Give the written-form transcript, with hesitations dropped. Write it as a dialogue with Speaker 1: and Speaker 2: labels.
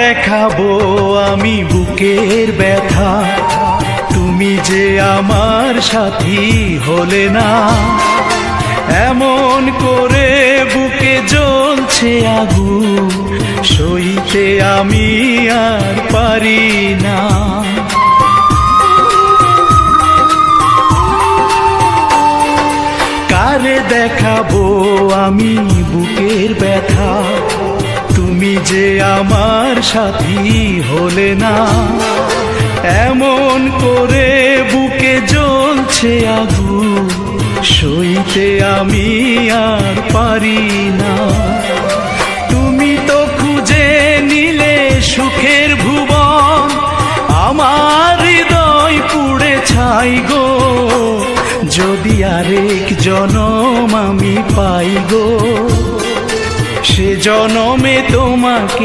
Speaker 1: দেখাবো আমি বুকের ব্যথা, তুমি যে আমার সাথী হলে না। এমন করে বুকে জ্বলছে আগুন, সইতে আমি আর পারি না। কারে দেখাবো আমি বুকের ব্যথা, তুমি যে আমার সাথী হলে না। এমন করে বুকে জ্বলছে আগুন, সইতে আমি আর পারি না। তুমি তো খুঁজে নিলে সুখের ভুবন, আমার হৃদয় পুড়ে ছাই গো। যদি আরেক জনম আমি পাই গো, সে জনমে তোমাকে